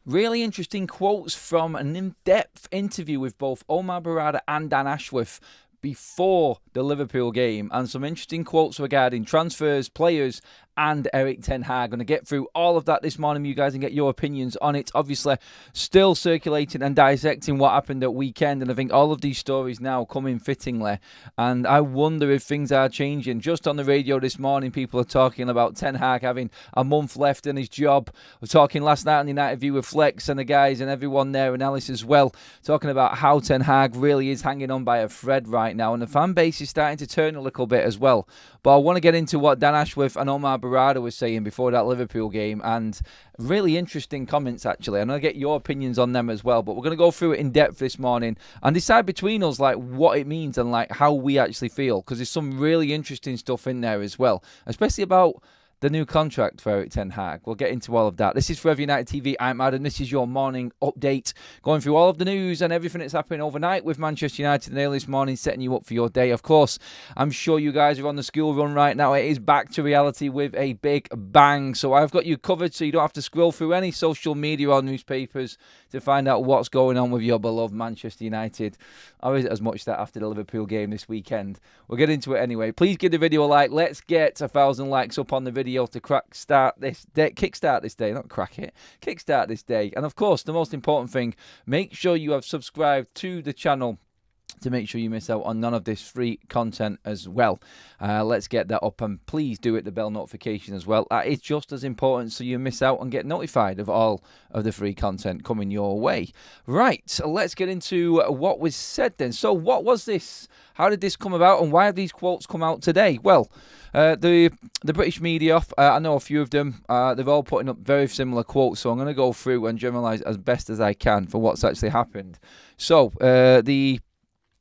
Really interesting quotes from an in-depth interview with both Omar Barada and Dan Ashworth before the Liverpool game, and some interesting quotes regarding transfers, players, and Erik Ten Hag. Going to get through all of that this morning, you guys, and get your opinions on it. Obviously, still circulating and dissecting what happened at weekend, and I think all of these stories now come in fittingly. And I wonder if things are changing. Just on the radio this morning, people are talking about Ten Hag having a month left in his job. We're talking last night on the United View with Flex and the guys and everyone there, and Alice as well, talking about how Ten Hag really is hanging on by a thread right now, and the fan base is starting to turn a little bit as well. But I want to get into what Dan Ashworth and Omar Barada was saying before that Liverpool game, and really interesting comments actually. I'm going to get your opinions on them as well, but we're going to go through it in depth this morning and decide between us like what it means and like how we actually feel, because there's some really interesting stuff in there as well, especially about the new contract for Erik Ten Hag. We'll get into all of that. This is Forever United TV. I'm Adam. This is your morning update, going through all of the news and everything that's happening overnight with Manchester United and early this morning, setting you up for your day. Of course, I'm sure you guys are on the school run right now. It is back to reality with a big bang. So I've got you covered so you don't have to scroll through any social media or newspapers to find out what's going on with your beloved Manchester United. Or is it as much that after the Liverpool game this weekend? We'll get into it anyway. Please give the video a like. Let's get 1,000 likes up on the video to kickstart this day. And of course, the most important thing, make sure you have subscribed to the channel to make sure you miss out on none of this free content as well. Let's get that up, and please do hit the bell notification as well. It's just as important so you miss out and get notified of all of the free content coming your way. Right, so let's get into what was said then. So what was this? How did this come about, and why have these quotes come out today? Well, the British media, I know a few of them, they're all putting up very similar quotes, so I'm going to go through and generalise as best as I can for what's actually happened. So,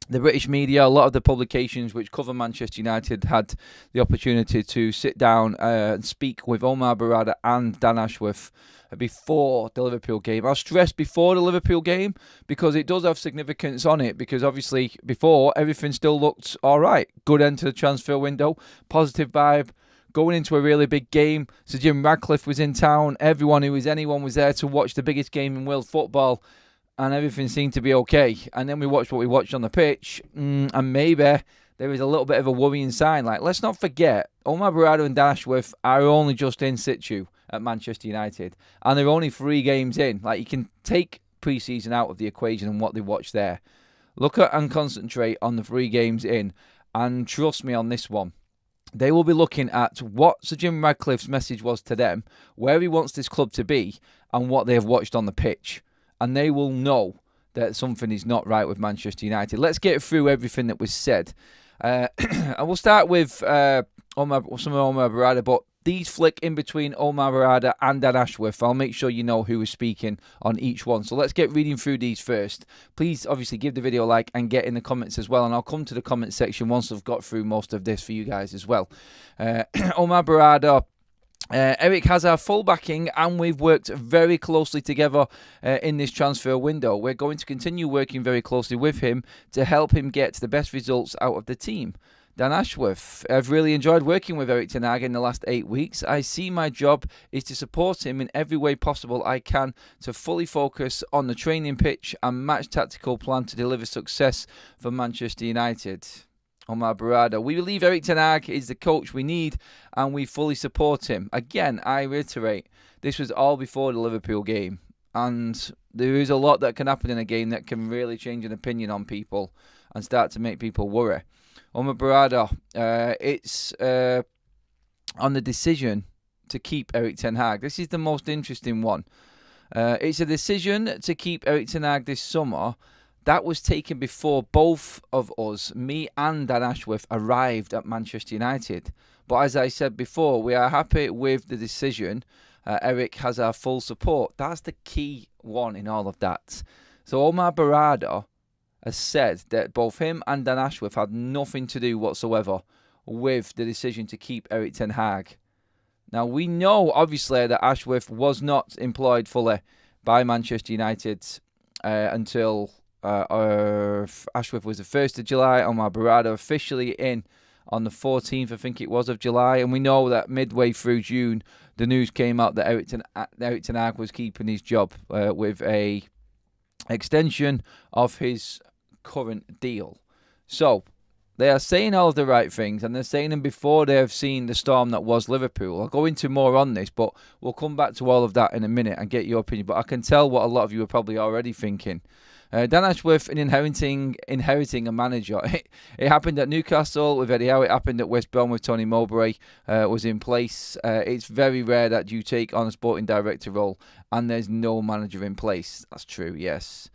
the British media, a lot of the publications which cover Manchester United had the opportunity to sit down and speak with Omar Barada and Dan Ashworth before the Liverpool game. I'll stress before the Liverpool game because it does have significance on it, because obviously before everything still looked alright. Good end to the transfer window, positive vibe. Going into a really big game, Sir Jim Ratcliffe was in town. Anyone was there to watch the biggest game in world football, and everything seemed to be okay. And then we watched what we watched on the pitch, and maybe there is a little bit of a worrying sign. Like, let's not forget, Omar Barada and Dan Ashworth are only just in situ at Manchester United, and they're only 3 games in. Like, you can take pre-season out of the equation and what they watched there. Look at and concentrate on the 3 games in, and trust me on this one. They will be looking at what Sir Jim Ratcliffe's message was to them, where he wants this club to be, and what they have watched on the pitch. And they will know that something is not right with Manchester United. Let's get through everything that was said. I will start with some of Omar Barada, but these flick in between Omar Barada and Dan Ashworth. I'll make sure you know who is speaking on each one. So let's get reading through these first. Please, obviously, give the video a like and get in the comments as well. And I'll come to the comment section once I've got through most of this for you guys as well. Omar Barada. Erik has our full backing, and we've worked very closely together in this transfer window. We're going to continue working very closely with him to help him get the best results out of the team. Dan Ashworth, I've really enjoyed working with Erik Ten Hag in the last 8 weeks. I see my job is to support him in every way possible I can to fully focus on the training pitch and match tactical plan to deliver success for Manchester United. Omar Barada, we believe Erik Ten Hag is the coach we need and we fully support him. Again, I reiterate, this was all before the Liverpool game, and there is a lot that can happen in a game that can really change an opinion on people and start to make people worry. Omar Barada, it's on the decision to keep Erik Ten Hag. This is the most interesting one. It's a decision to keep Erik Ten Hag this summer. That was taken before both of us, me and Dan Ashworth, arrived at Manchester United. But as I said before, we are happy with the decision. Erik has our full support. That's the key one in all of that. So Omar Barada has said that both him and Dan Ashworth had nothing to do whatsoever with the decision to keep Erik Ten Hag. Now, we know, obviously, that Ashworth was not employed fully by Manchester United until... Ashworth was the 1st of July. Omar Barada officially in on the 14th, I think it was, of July. And we know that midway through June, the news came out that Erik Ten Hag was keeping his job with a extension of his current deal. So they are saying all of the right things, and they're saying them before they have seen the storm that was Liverpool. I'll go into more on this, but we'll come back to all of that in a minute and get your opinion. But I can tell what a lot of you are probably already thinking. Dan Ashworth in inheriting a manager. It happened at Newcastle with Eddie Howe. It happened at West Brom with Tony Mowbray was in place. It's very rare that you take on a sporting director role and there's no manager in place. That's true, yes.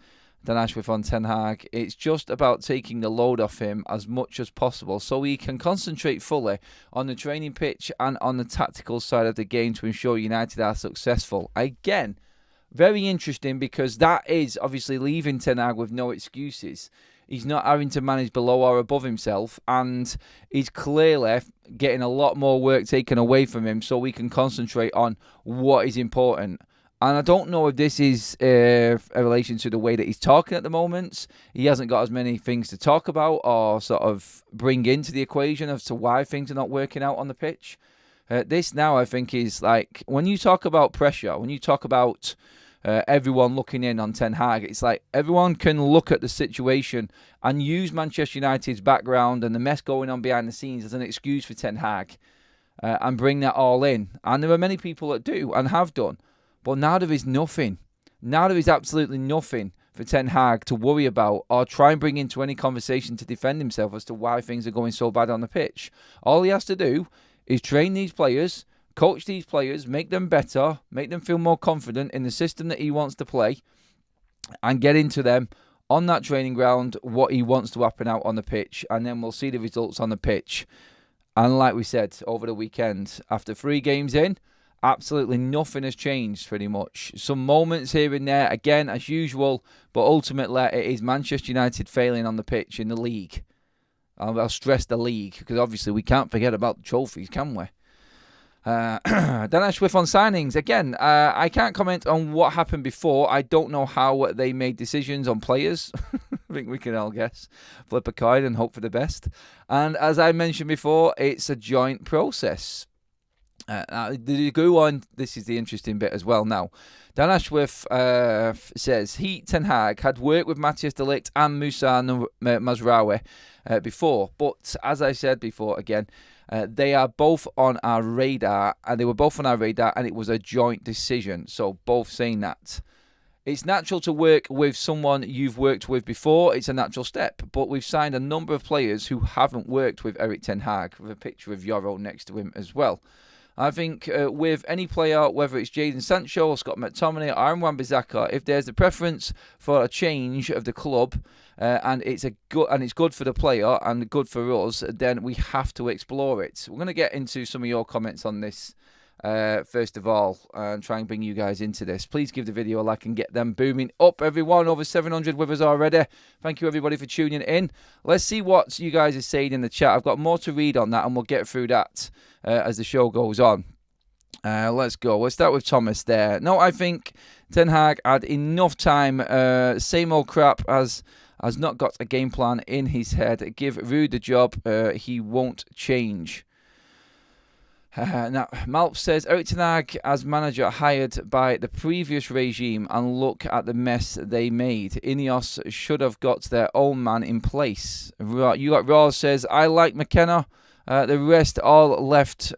Dan Ashworth on Ten Hag. It's just about taking the load off him as much as possible so he can concentrate fully on the training pitch and on the tactical side of the game to ensure United are successful. Again, very interesting, because that is obviously leaving Ten Hag with no excuses. He's not having to manage below or above himself, and he's clearly getting a lot more work taken away from him so we can concentrate on what is important. And I don't know if this is a relation to the way that he's talking at the moment. He hasn't got as many things to talk about or sort of bring into the equation as to why things are not working out on the pitch. This now, I think, is like, when you talk about pressure, when you talk about everyone looking in on Ten Hag, it's like everyone can look at the situation and use Manchester United's background and the mess going on behind the scenes as an excuse for Ten Hag and bring that all in. And there are many people that do and have done. But now there is nothing. Now there is absolutely nothing for Ten Hag to worry about or try and bring into any conversation to defend himself as to why things are going so bad on the pitch. All he has to do is train these players, coach these players, make them better, make them feel more confident in the system that he wants to play, and get into them on that training ground what he wants to happen out on the pitch, and then we'll see the results on the pitch. And like we said over the weekend, after 3 games in, absolutely nothing has changed pretty much. Some moments here and there, again, as usual, but ultimately it is Manchester United failing on the pitch in the league. I'll stress the league, because obviously we can't forget about the trophies, can we? Dan Ashworth on signings. Again, I can't comment on what happened before. I don't know how they made decisions on players. I think we can all guess. Flip a coin and hope for the best. And as I mentioned before, it's a joint process. The go on, this is the interesting bit as well now. Dan Ashworth says Ten Hag had worked with Matthias de Ligt and Moussa Mazraoui before, but as I said before, again, they are both on our radar, and they were both on our radar, and it was a joint decision. So both saying that. It's natural to work with someone you've worked with before. It's a natural step. But we've signed a number of players who haven't worked with Erik Ten Hag, with a picture of Euro next to him as well. I think with any player, whether it's Jadon Sancho or Scott McTominay or Aaron Wan-Bissaka, if there's a preference for a change of the club and it's good for the player and good for us, then we have to explore it. We're going to get into some of your comments on this first of all, and try and bring you guys into this. Please give the video a like and get them booming up, everyone. Over 700 with us already. Thank you, everybody, for tuning in. Let's see what you guys are saying in the chat. I've got more to read on that, and we'll get through that as the show goes on. Let's go. We'll start with Thomas there. No, I think Ten Hag had enough time. Same old crap, has not got a game plan in his head. Give Ruud the job. He won't change. Now, Malp says, Erik Ten Hag as manager hired by the previous regime, and look at the mess they made. Ineos should have got their own man in place. You got Raws says, I like McKenna. The rest all left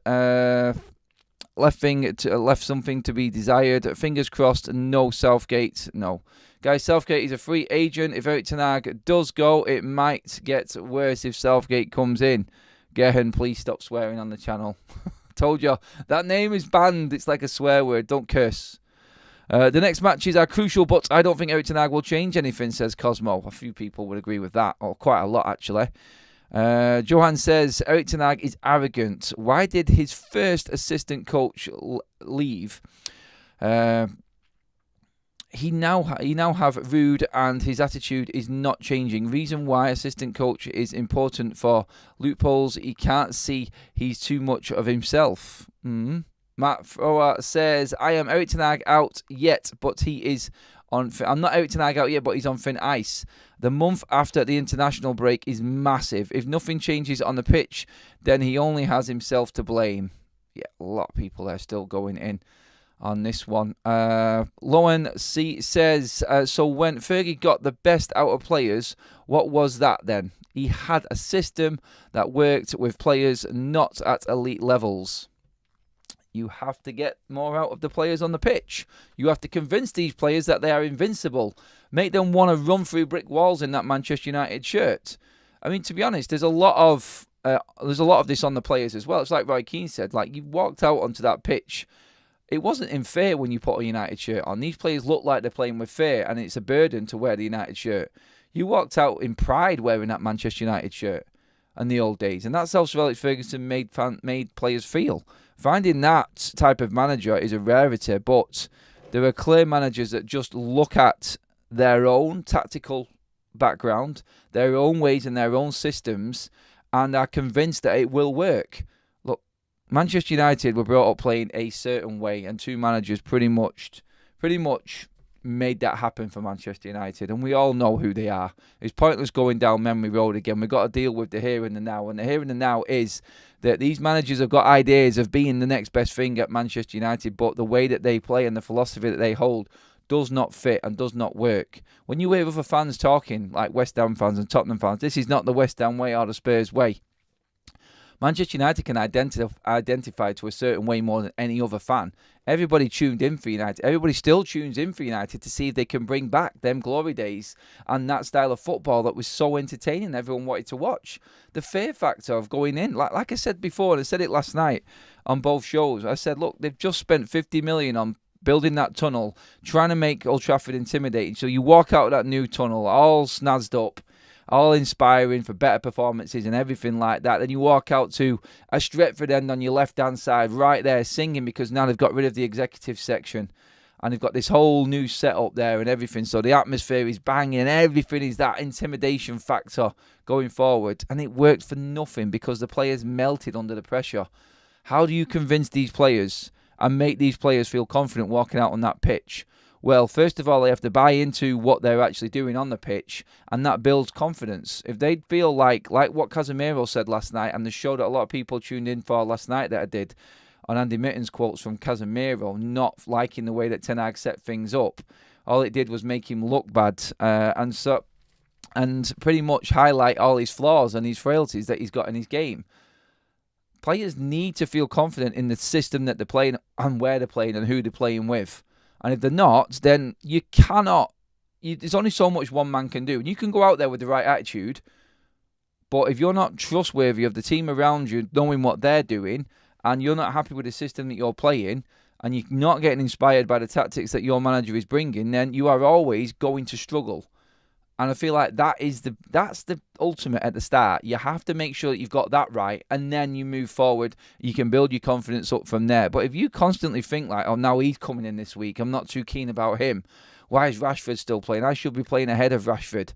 something to be desired. Fingers crossed, no Southgate. No. Guys, Southgate is a free agent. If Erik Ten Hag does go, it might get worse if Southgate comes in. Gehan, please stop swearing on the channel. Told you, that name is banned. It's like a swear word. Don't curse. The next matches are crucial, but I don't think Erik Ten Hag will change anything, says Cosmo. A few people would agree with that, or quite a lot, actually. Johan says, Erik Ten Hag is arrogant. Why did his first assistant coach leave? He now have Ruud, and his attitude is not changing. Reason why assistant coach is important for loopholes. He can't see he's too much of himself. Matt Thrower says, I am Erik Ten Hag out yet, but he is on... I'm not Erik Ten Hag out yet, but he's on thin ice. The month after the international break is massive. If nothing changes on the pitch, then he only has himself to blame. Yeah, a lot of people are still going in on this one. Lowen C says, so when Fergie got the best out of players, what was that then? He had a system that worked with players not at elite levels. You have to get more out of the players on the pitch. You have to convince these players that they are invincible. Make them want to run through brick walls in that Manchester United shirt. I mean, to be honest, there's a lot of this on the players as well. It's like Roy Keane said, like, you walked out onto that pitch. It wasn't in fear when you put a United shirt on. These players look like they're playing with fear, and it's a burden to wear the United shirt. You walked out in pride wearing that Manchester United shirt in the old days, and that's how Sir Alex Ferguson made players feel. Finding that type of manager is a rarity, but there are clear managers that just look at their own tactical background, their own ways and their own systems, and are convinced that it will work. Look, Manchester United were brought up playing a certain way, and two managers pretty much made that happen for Manchester United, and we all know who they are. It's pointless going down memory road again. We've got to deal with the here and the now, and the here and the now is that these managers have got ideas of being the next best thing at Manchester United, but the way that they play and the philosophy that they hold does not fit and does not work. When you hear other fans talking, like West Ham fans and Tottenham fans, this is not the West Ham way or the Spurs way. Manchester United can identify to a certain way more than any other fan. Everybody tuned in for United. Everybody still tunes in for United to see if they can bring back them glory days and that style of football that was so entertaining everyone wanted to watch. The fear factor of going in, like I said before, and I said it last night on both shows, I said, look, they've just spent 50 million on building that tunnel, trying to make Old Trafford intimidating. So you walk out of that new tunnel all snazzed up, all inspiring for better performances and everything like that. Then you walk out to a Stretford end on your left-hand side, right there, singing, because now they've got rid of the executive section and they've got this whole new setup there and everything. So the atmosphere is banging and everything is that intimidation factor going forward. And it worked for nothing because the players melted under the pressure. How do you convince these players and make these players feel confident walking out on that pitch? Well, first of all, they have to buy into what they're actually doing on the pitch, and that builds confidence. If they feel like what Casemiro said last night, and the show that a lot of people tuned in for last night that I did, on Andy Mitten's quotes from Casemiro, not liking the way that Ten Hag set things up, all it did was make him look bad, and pretty much highlight all his flaws and his frailties that he's got in his game. Players need to feel confident in the system that they're playing and where they're playing and who they're playing with. And if they're not, then you cannot... there's only so much one man can do. And you can go out there with the right attitude, but if you're not trustworthy of the team around you, knowing what they're doing, and you're not happy with the system that you're playing, and you're not getting inspired by the tactics that your manager is bringing, then you are always going to struggle. And I feel like that's the ultimate at the start. You have to make sure that you've got that right, and then you move forward. You can build your confidence up from there. But if you constantly think like, oh, now he's coming in this week, I'm not too keen about him. Why is Rashford still playing? I should be playing ahead of Rashford.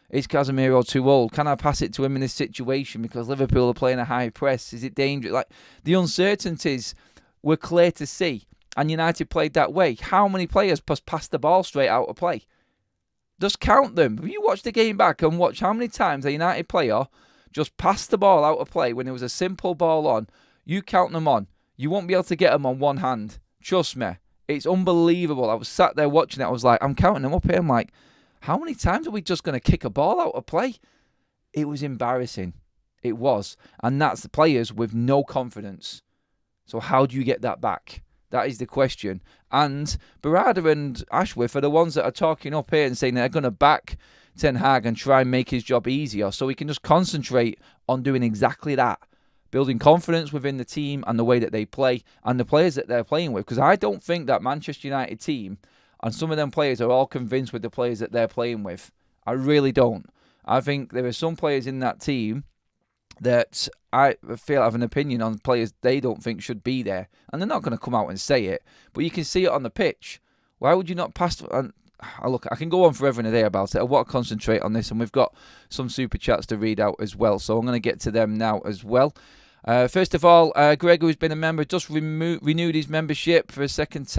Is Casemiro too old? Can I pass it to him in this situation because Liverpool are playing a high press? Is it dangerous? Like, the uncertainties were clear to see, and United played that way. How many players passed the ball straight out of play? Just count them. If you watch the game back and watch how many times a United player just passed the ball out of play when there was a simple ball on, you count them on. You won't be able to get them on one hand. Trust me. It's unbelievable. I was sat there watching it. I was like, I'm counting them up here. I'm like, how many times are we just going to kick a ball out of play? It was embarrassing. It was. And that's the players with no confidence. So how do you get that back? That is the question. And Barada and Ashworth are the ones that are talking up here and saying they're going to back Ten Hag and try and make his job easier so he can just concentrate on doing exactly that. Building confidence within the team and the way that they play and the players that they're playing with. Because I don't think that Manchester United team and some of them players are all convinced with the players that they're playing with. I really don't. I think there are some players in that team that I feel have an opinion on players they don't think should be there. And they're not going to come out and say it. But you can see it on the pitch. Why would you not pass... Look, I can go on forever and a day about it. I want to concentrate on this. And we've got some super chats to read out as well. So I'm going to get to them now as well. First of all, Greg, who's been a member, just renewed his membership for a second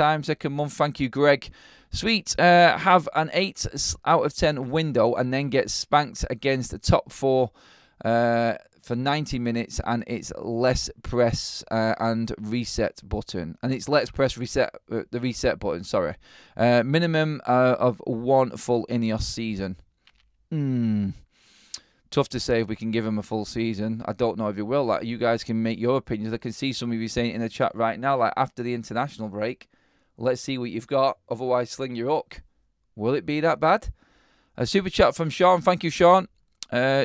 month. Thank you, Greg. Sweet. Have an 8 out of 10 window and then get spanked against the top 4 for 90 minutes, and it's less press and reset button. And it's let's press reset the reset button. Sorry. Minimum of 1 full Ineos season. Tough to say if we can give him a full season. I don't know if he will. Like, you guys can make your opinions. I can see some of you saying in the chat right now, like, after the international break, let's see what you've got. Otherwise, sling your hook. Will it be that bad? A super chat from Sean. Thank you, Sean.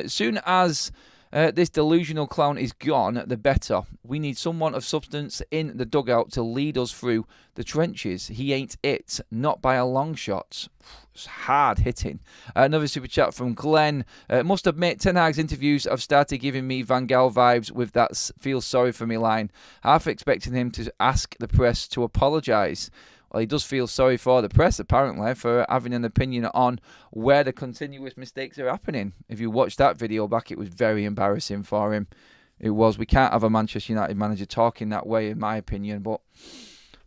Soon as this delusional clown is gone, the better. We need someone of substance in the dugout to lead us through the trenches. He ain't it. Not by a long shot. It's hard hitting. Another super chat from Glenn. Must admit, Ten Hag's interviews have started giving me Van Gaal vibes with that feel sorry for me line. Half expecting him to ask the press to apologise. Well, he does feel sorry for the press, apparently, for having an opinion on where the continuous mistakes are happening. If you watched that video back, it was very embarrassing for him. It was. We can't have a Manchester United manager talking that way, in my opinion. But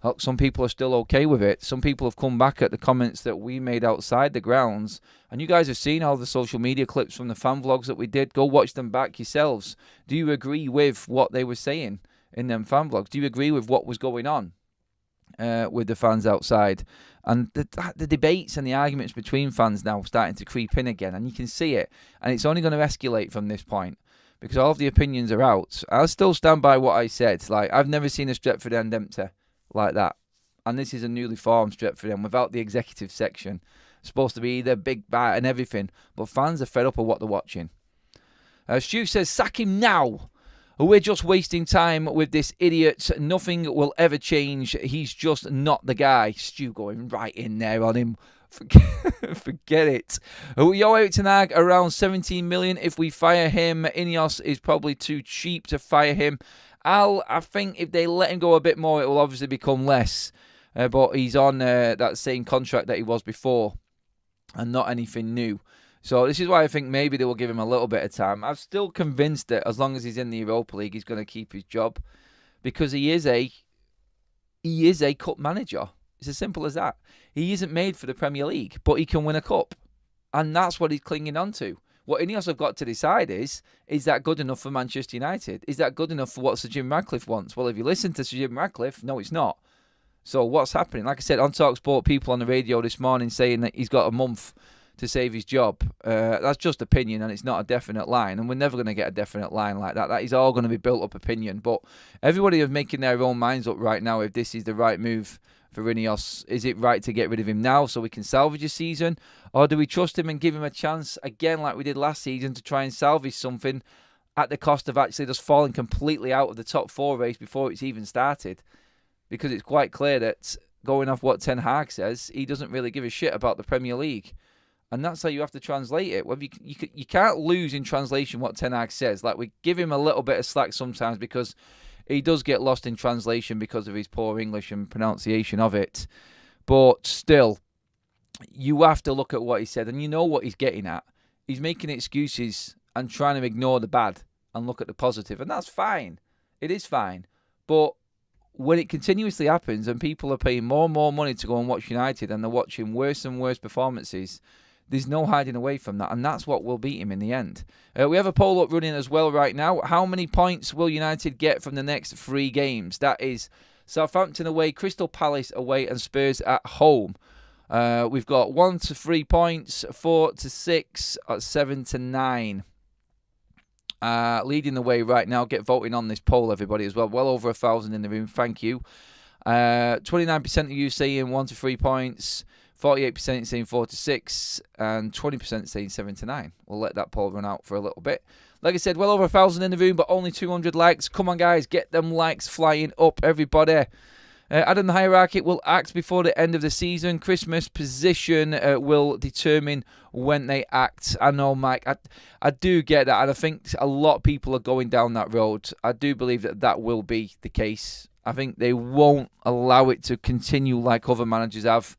look, some people are still okay with it. Some people have come back at the comments that we made outside the grounds. And you guys have seen all the social media clips from the fan vlogs that we did. Go watch them back yourselves. Do you agree with what they were saying in them fan vlogs? Do you agree with what was going on with the fans outside? And the debates and the arguments between fans now starting to creep in again, and you can see it, and it's only going to escalate from this point because all of the opinions are out. I'll still stand by what I said. Like, I've never seen a Stretford end empty like that, and this is a newly formed Stretford end without the executive section. It's supposed to be the big bat and everything, but fans are fed up of what they're watching. Stu says, sack him now. We're just wasting time with this idiot. Nothing will ever change. He's just not the guy. Stu going right in there on him. Forget it. Yo, Erik Ten Hag, around 17 million. If we fire him, Ineos is probably too cheap to fire him. I think if they let him go a bit more, it will obviously become less. But he's on that same contract that he was before and not anything new. So this is why I think maybe they will give him a little bit of time. I'm still convinced that as long as he's in the Europa League, he's going to keep his job because he is a cup manager. It's as simple as that. He isn't made for the Premier League, but he can win a cup. And that's what he's clinging on to. What Ineos have got to decide is that good enough for Manchester United? Is that good enough for what Sir Jim Ratcliffe wants? Well, if you listen to Sir Jim Ratcliffe, no, it's not. So what's happening? Like I said, on TalkSport, people on the radio this morning saying that he's got a month to save his job. That's just opinion, and it's not a definite line, and we're never going to get a definite line like that. That is all going to be built up opinion, but everybody is making their own minds up right now if this is the right move for Ineos. Is it right to get rid of him now so we can salvage a season, or do we trust him and give him a chance again like we did last season to try and salvage something at the cost of actually just falling completely out of the top 4 race before it's even started? Because it's quite clear that, going off what Ten Hag says, he doesn't really give a shit about the Premier League. And that's how you have to translate it. Well, you can't lose in translation what Ten Hag says. Like, we give him a little bit of slack sometimes because he does get lost in translation because of his poor English and pronunciation of it. But still, you have to look at what he said, and you know what he's getting at. He's making excuses and trying to ignore the bad and look at the positive, and that's fine. It is fine. But when it continuously happens and people are paying more and more money to go and watch United and they're watching worse and worse performances, there's no hiding away from that, and that's what will beat him in the end. We have a poll up running as well right now. How many points will United get from the next 3 games? That is Southampton away, Crystal Palace away, and Spurs at home. We've got 1 to 3 points, 4 to 6, 7 to 9. Leading the way right now. Get voting on this poll, everybody, as well. Well over 1,000 in the room. Thank you. 29% of you saying 1 to 3 points. 48% saying 4 to 6, and 20% saying 7 to 9. We'll let that poll run out for a little bit. Like I said, well over 1,000 in the room, but only 200 likes. Come on, guys, get them likes flying up, everybody. Adam the Hierarchy will act before the end of the season. Christmas position will determine when they act. I know, Mike, I do get that, and I think a lot of people are going down that road. I do believe that will be the case. I think they won't allow it to continue like other managers have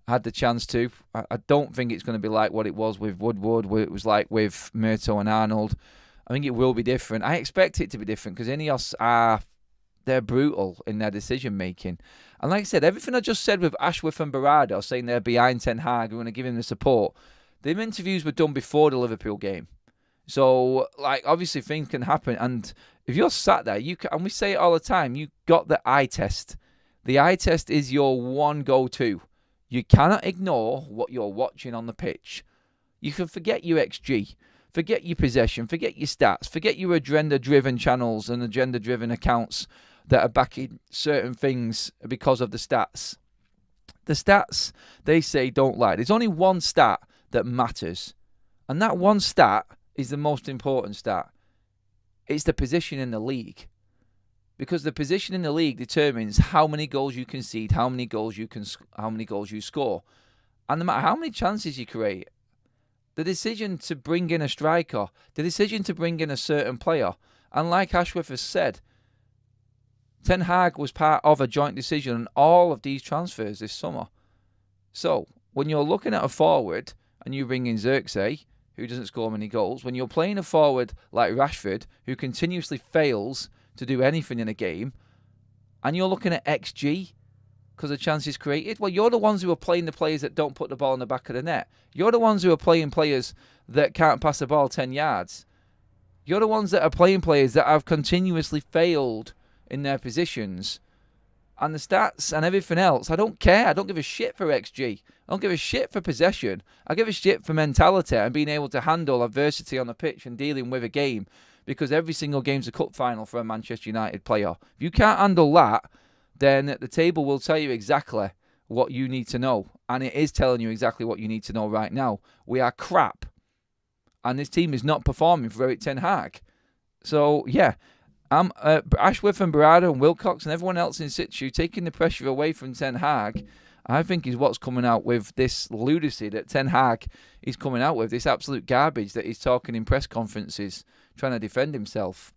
had the chance to. I don't think it's going to be like what it was with Woodward, where it was like with Murto and Arnold. I think it will be different. I expect it to be different because Ineos they're brutal in their decision making. And like I said, everything I just said with Ashworth and Berardo saying they're behind Ten Hag, we're going to give him the support. The interviews were done before the Liverpool game. So, like, obviously things can happen. And if you're sat there, and we say it all the time, you got the eye test. The eye test is your one go-to. You cannot ignore what you're watching on the pitch. You can forget your XG, forget your possession, forget your stats, forget your agenda-driven channels and agenda-driven accounts that are backing certain things because of the stats. The stats, they say, don't lie. There's only one stat that matters. And that one stat is the most important stat. It's the position in the league. Because the position in the league determines how many goals you concede, how many goals you score. And no matter how many chances you create, the decision to bring in a striker, the decision to bring in a certain player, and like Ashworth has said, Ten Hag was part of a joint decision on all of these transfers this summer. So, when you're looking at a forward and you bring in Xerxes, who doesn't score many goals, when you're playing a forward like Rashford, who continuously fails to do anything in a game, and you're looking at XG because of chances created, well, you're the ones who are playing the players that don't put the ball in the back of the net. You're the ones who are playing players that can't pass the ball 10 yards. You're the ones that are playing players that have continuously failed in their positions. And the stats and everything else, I don't care. I don't give a shit for XG. I don't give a shit for possession. I give a shit for mentality and being able to handle adversity on the pitch and dealing with a game. Because every single game's a cup final for a Manchester United player. If you can't handle that, then the table will tell you exactly what you need to know. And it is telling you exactly what you need to know right now. We are crap. And this team is not performing for Erik Ten Hag. So, yeah. Ashworth and Berardo and Wilcox and everyone else in situ taking the pressure away from Ten Hag, I think is what's coming out with this lunacy that Ten Hag is coming out with, this absolute garbage that he's talking in press conferences, trying to defend himself.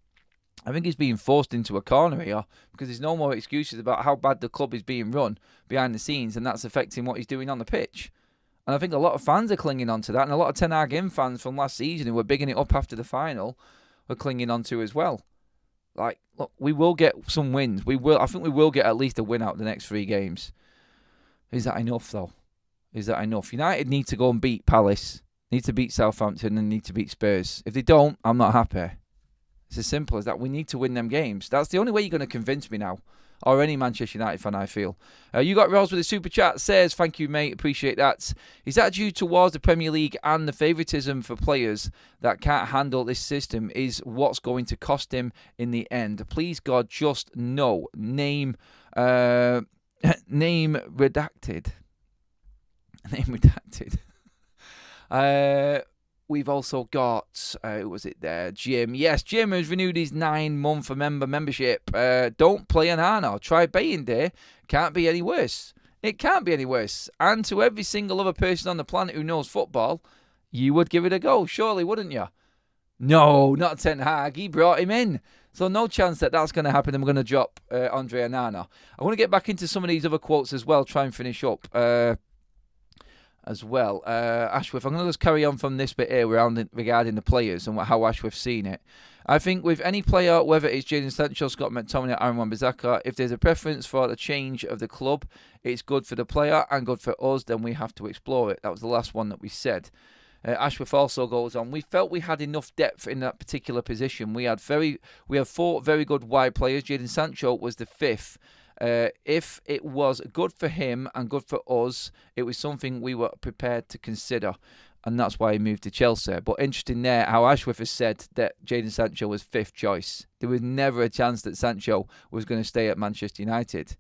I think he's being forced into a corner here because there's no more excuses about how bad the club is being run behind the scenes, and that's affecting what he's doing on the pitch. And I think a lot of fans are clinging on to that, and a lot of Ten Hag fans from last season who were bigging it up after the final are clinging on to as well. Like, look, we will get some wins. I think we will get at least a win out of the next 3 games. Is that enough, though? Is that enough? United need to go and beat Palace, need to beat Southampton, and need to beat Spurs. If they don't, I'm not happy. It's as simple as that. We need to win them games. That's the only way you're going to convince me now. Or any Manchester United fan, I feel. You got Rose with a super chat. Says, thank you, mate. Appreciate that. Is that due towards the Premier League and the favouritism for players that can't handle this system is what's going to cost him in the end? Please, God, just no. Name redacted. Name redacted. We've also got, who was it there? Jim. Yes, Jim has renewed his 9-month membership. Don't play an Arno. Try Baying Day. Can't be any worse. It can't be any worse. And to every single other person on the planet who knows football, you would give it a go, surely, wouldn't you? No, not Ten Hag. He brought him in. So no chance that that's going to happen. And we're going to drop Andre Onana. I want to get back into some of these other quotes as well, try and finish up. Ashworth, I'm going to just carry on from this bit here regarding the players and how Ashworth's seen it. I think with any player, whether it's Jadon Sancho, Scott McTominay, Aaron Wan-Bissaka, if there's a preference for the change of the club, it's good for the player and good for us, then we have to explore it. That was the last one that we said. Ashworth also goes on, we felt we had enough depth in that particular position. We have 4 very good wide players. Jadon Sancho was the 5th. If it was good for him and good for us, it was something we were prepared to consider. And that's why he moved to Chelsea. But interesting there how Ashworth has said that Jadon Sancho was 5th choice. There was never a chance that Sancho was going to stay at Manchester United.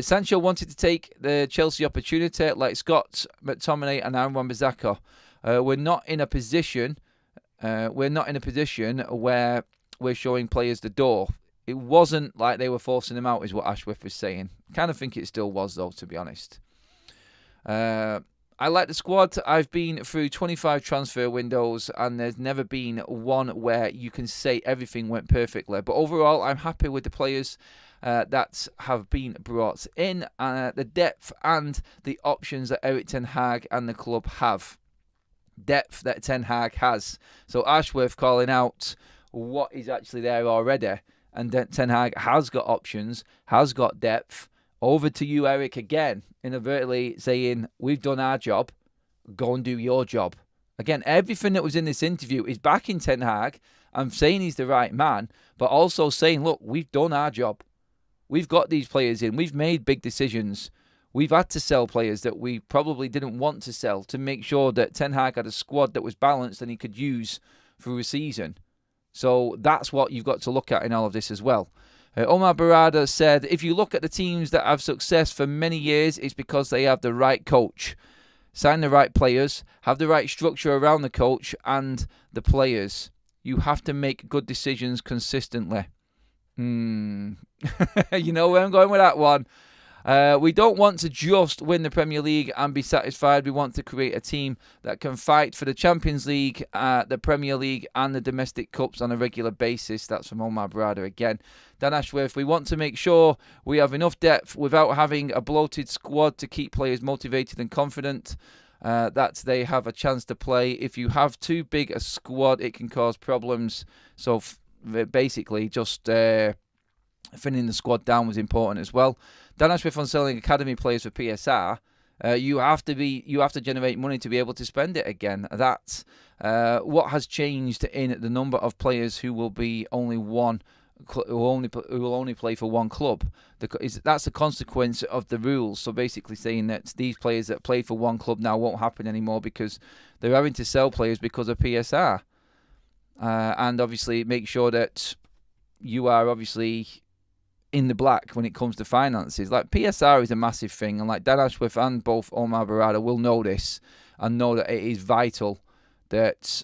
Sancho wanted to take the Chelsea opportunity like Scott McTominay and Aaron Wan-Bissaka. We're not in a position where we're showing players the door. It wasn't like they were forcing him out, is what Ashworth was saying. Kind of think it still was, though, to be honest. I like the squad. I've been through 25 transfer windows, and there's never been one where you can say everything went perfectly. But overall, I'm happy with the players that have been brought in, the depth and the options that Erik Ten Hag and the club have. depth that Ten Hag has. So Ashworth calling out what is actually there already, and Ten Hag has got options, has got depth. Over to you, Erik, again, inadvertently saying, we've done our job, go and do your job. Again, everything that was in this interview is backing Ten Hag. I'm saying he's the right man, but also saying, look, we've done our job. We've got these players in. We've made big decisions. We've had to sell players that we probably didn't want to sell to make sure that Ten Hag had a squad that was balanced and he could use through a season. So that's what you've got to look at in all of this as well. Omar Barada said, if you look at the teams that have success for many years, it's because they have the right coach. Sign the right players, have the right structure around the coach and the players. You have to make good decisions consistently. You know where I'm going with that one. We don't want to just win the Premier League and be satisfied. We want to create a team that can fight for the Champions League, the Premier League and the domestic cups on a regular basis. That's from Omar Barada again. Dan Ashworth, we want to make sure we have enough depth without having a bloated squad to keep players motivated and confident that they have a chance to play. If you have too big a squad, it can cause problems. So basically just thinning the squad down was important as well. Dan Ashworth on selling academy players for PSR. You have to generate money to be able to spend it again. That's what has changed in the number of players who will be only one, who will only play for one club. That's a consequence of the rules. So basically saying that these players that play for one club now won't happen anymore because they're having to sell players because of PSR. And obviously make sure that you are obviously in the black when it comes to finances. Like PSR is a massive thing, and like Dan Ashworth and both Omar Barada will know this and know that it is vital that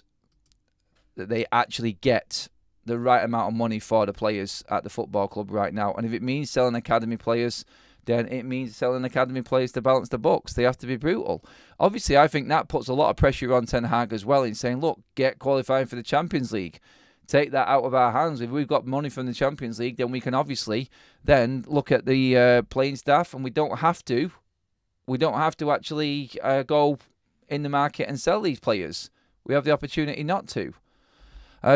they actually get the right amount of money for the players at the football club right now. And if it means selling academy players, then it means selling academy players to balance the books. They have to be brutal. Obviously, I think that puts a lot of pressure on Ten Hag as well in saying, look, get qualifying for the Champions League. Take that out of our hands. If we've got money from the Champions League, then we can obviously then look at the playing staff, and we don't have to actually go in the market and sell these players. We have the opportunity not to.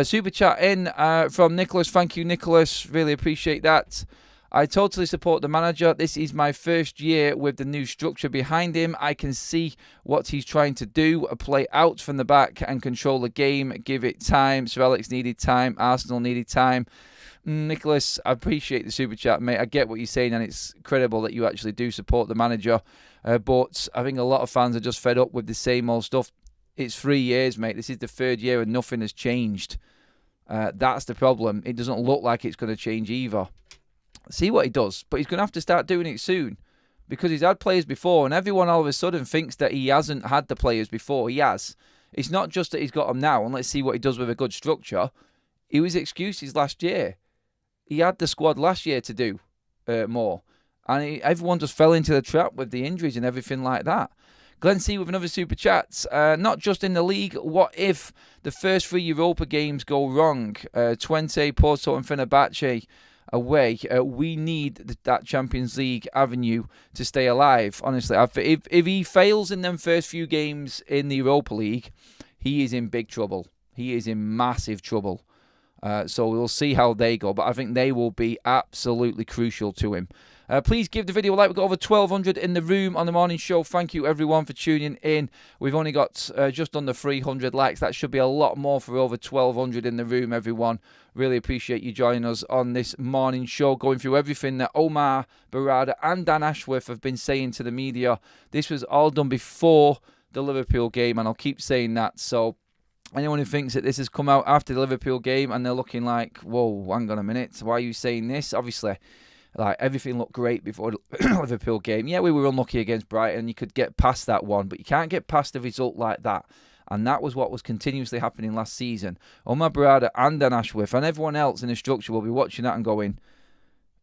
Super chat in from Nicholas. Thank you, Nicholas. Really appreciate that. I totally support the manager. This is my first year with the new structure behind him. I can see what he's trying to do. Play out from the back and control the game. Give it time. Sir Alex needed time. Arsenal needed time. Nicholas, I appreciate the super chat, mate. I get what you're saying, and it's credible that you actually do support the manager. But I think a lot of fans are just fed up with the same old stuff. It's 3 years, mate. This is the third year and nothing has changed. That's the problem. It doesn't look like it's going to change either. See what he does, but he's going to have to start doing it soon because he's had players before, and everyone all of a sudden thinks that he hasn't had the players before. He has. It's not just that he's got them now, and let's see what he does with a good structure. It was excuses last year. He had the squad last year to do more, and everyone just fell into the trap with the injuries and everything like that. Glenn C with another super chat. Not just in the league. What if the first 3 Europa games go wrong? Twente, Porto, and Fenerbahce away. We need that Champions League avenue to stay alive. Honestly, if he fails in them first few games in the Europa League, he is in big trouble. He is in massive trouble. So we'll see how they go, but I think they will be absolutely crucial to him. Please give the video a like. We've got over 1,200 in the room on the morning show. Thank you, everyone, for tuning in. We've only got just under 300 likes. That should be a lot more for over 1,200 in the room, everyone. Really appreciate you joining us on this morning show, going through everything that Omar Barada and Dan Ashworth have been saying to the media. This was all done before the Liverpool game, and I'll keep saying that. So anyone who thinks that this has come out after the Liverpool game and they're looking like, whoa, hang on a minute, why are you saying this? Obviously, like, everything looked great before the Liverpool game. Yeah, we were unlucky against Brighton. You could get past that one, but you can't get past a result like that. And that was what was continuously happening last season. Omar Barada and Dan Ashworth and everyone else in the structure will be watching that and going,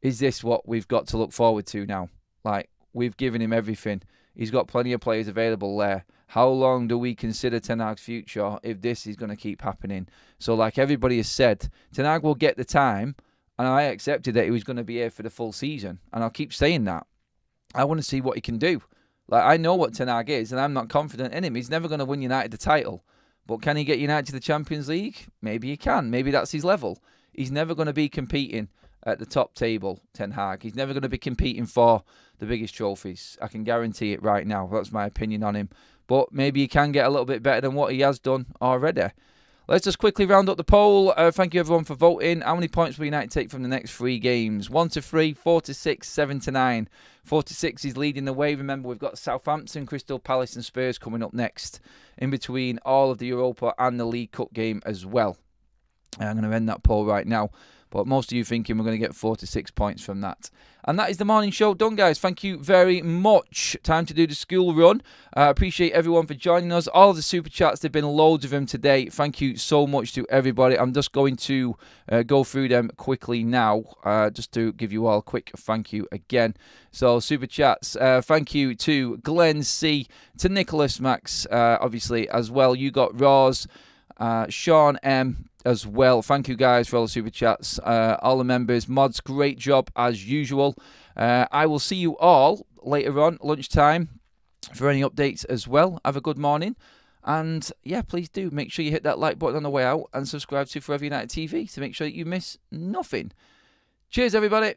is this what we've got to look forward to now? Like, we've given him everything. He's got plenty of players available there. How long do we consider Ten Hag's future if this is going to keep happening? So like everybody has said, Ten Hag will get the time, and I accepted that he was going to be here for the full season. And I'll keep saying that. I want to see what he can do. Like, I know what Ten Hag is, and I'm not confident in him. He's never going to win United the title. But can he get United to the Champions League? Maybe he can. Maybe that's his level. He's never going to be competing at the top table, Ten Hag. He's never going to be competing for the biggest trophies. I can guarantee it right now. That's my opinion on him. But maybe he can get a little bit better than what he has done already. Let's just quickly round up the poll. Thank you everyone for voting. How many points will United take from the next 3 games? 1 to 3, 4 to 6, 7 to 9. 4 to 6 is leading the way. Remember, we've got Southampton, Crystal Palace and Spurs coming up next, in between all of the Europa and the League Cup game as well. I'm going to end that poll right now. But most of you thinking we're going to get 4 to 6 points from that. And that is the morning show done, guys. Thank you very much. Time to do the school run. Appreciate everyone for joining us. All of the super chats, there have been loads of them today. Thank you so much to everybody. I'm just going to go through them quickly now, just to give you all a quick thank you again. So, super chats. Thank you to Glenn C, to Nicholas Max, obviously, as well. You got Roz, Sean M, as well. Thank you guys for all the super chats, all the members. Mods, great job as usual. I will see you all later on, lunchtime, for any updates as well. Have a good morning. And yeah, please do make sure you hit that like button on the way out and subscribe to Forever United TV to make sure that you miss nothing. Cheers, everybody.